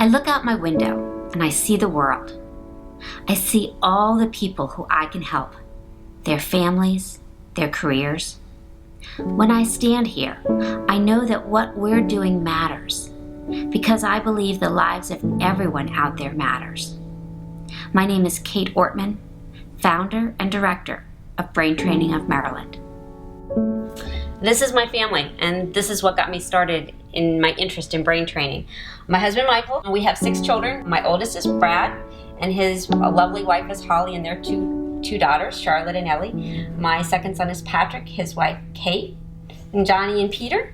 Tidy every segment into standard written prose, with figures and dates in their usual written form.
I look out my window and I see the world. I see all the people who I can help, their families, their careers. When I stand here, I know that what we're doing matters because I believe the lives of everyone out there matters. My name is Kate Ortman, founder and director of Brain Training of Maryland. This is my family, and this is what got me started in my interest in brain training. My husband, Michael, and we have 6 children. My oldest is Brad, and his lovely wife is Holly, and their two daughters, Charlotte and Ellie. My second son is Patrick, his wife, Kate, and Johnny and Peter,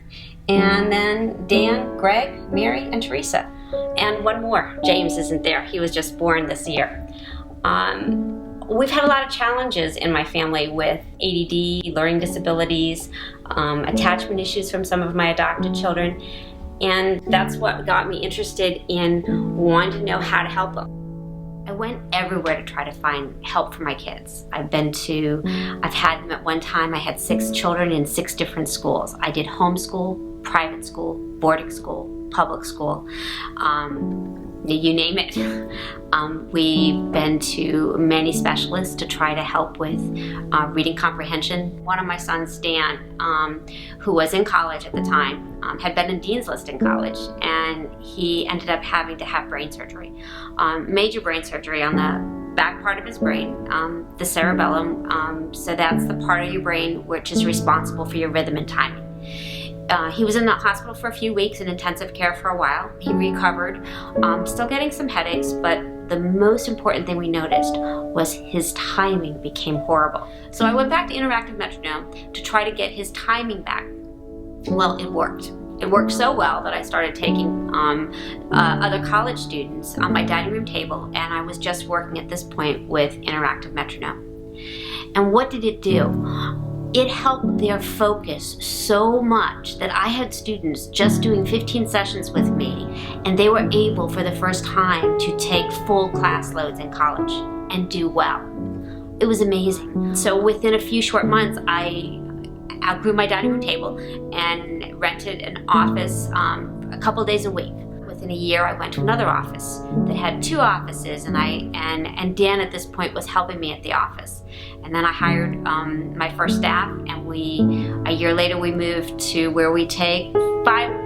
and then Dan, Greg, Mary, and Teresa. And one more, James isn't there. He was just born this year. We've had a lot of challenges in my family with ADD, learning disabilities, attachment issues from some of my adopted children, and that's what got me interested in wanting to know how to help them. I went everywhere to try to find help for my kids. I've had them at one time, I had 6 children in 6 different schools. I did homeschool, private school, boarding school, public school, you name it. We've been to many specialists to try to help with reading comprehension. One of my sons, Dan, who was in college at the time, had been in Dean's List in college, and he ended up having to have brain surgery. Major brain surgery on the back part of his brain, the cerebellum, so that's the part of your brain which is responsible for your rhythm and timing. He was in the hospital for a few weeks in intensive care for a while. He recovered, still getting some headaches, but the most important thing we noticed was his timing became horrible. So I went back to Interactive Metronome to try to get his timing back. Well, it worked. It worked so well that I started taking other college students on my dining room table, and I was just working at this point with Interactive Metronome. And what did it do? It helped their focus so much that I had students just doing 15 sessions with me, and they were able for the first time to take full class loads in college and do well. It was amazing. So within a few short months, I outgrew my dining room table and rented an office a couple days a week. Within a year, I went to another office that had 2 offices, and Dan at this point was helping me at the office. And then I hired my first staff, and a year later we moved to where we take 5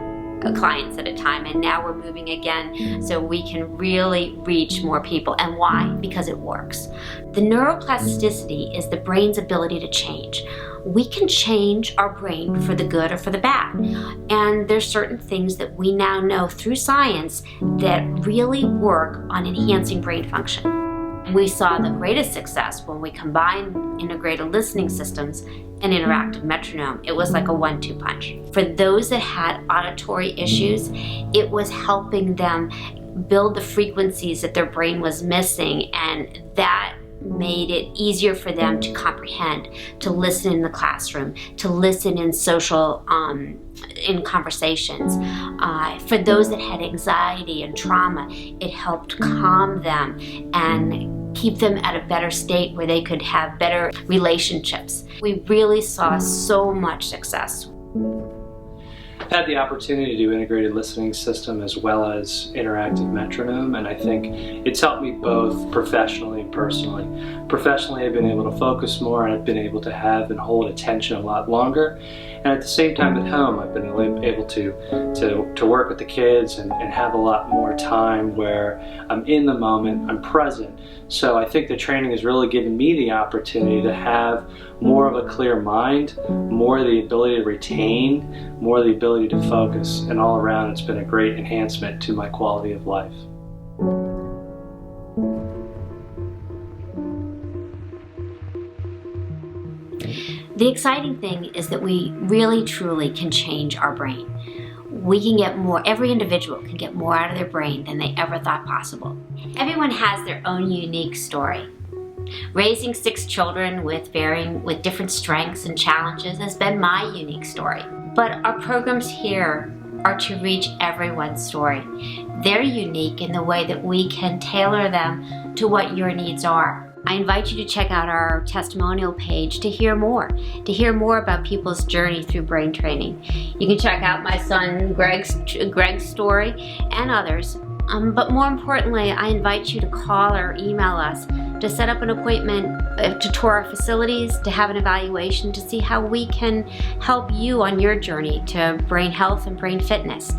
clients at a time, and now we're moving again so we can really reach more people. And why? Because it works. The neuroplasticity is the brain's ability to change. We can change our brain for the good or for the bad. And there's certain things that we now know through science that really work on enhancing brain function. We saw the greatest success when we combined integrated listening systems and interactive metronome. It was like a 1-2 punch. For those that had auditory issues, it was helping them build the frequencies that their brain was missing, and that made it easier for them to comprehend, to listen in the classroom, to listen in social, in conversations. For those that had anxiety and trauma, it helped calm them and keep them at a better state where they could have better relationships. We really saw so much success. I've had the opportunity to do integrated listening system as well as interactive metronome, and I think it's helped me both professionally and personally. Professionally, I've been able to focus more, and I've been able to have and hold attention a lot longer. And at the same time at home, I've been able to work with the kids and have a lot more time where I'm in the moment, I'm present. So I think the training has really given me the opportunity to have more of a clear mind, more the ability to retain, more the ability to focus, and all around it's been a great enhancement to my quality of life. The exciting thing is that we really truly can change our brain. We can get more, every individual can get more out of their brain than they ever thought possible. Everyone has their own unique story. Raising 6 children with different strengths and challenges has been my unique story. But our programs here are to reach everyone's story. They're unique in the way that we can tailor them to what your needs are. I invite you to check out our testimonial page to hear more about people's journey through brain training. You can check out my son Greg's story and others But more importantly, I invite you to call or email us to set up an appointment to tour our facilities, to have an evaluation, to see how we can help you on your journey to brain health and brain fitness.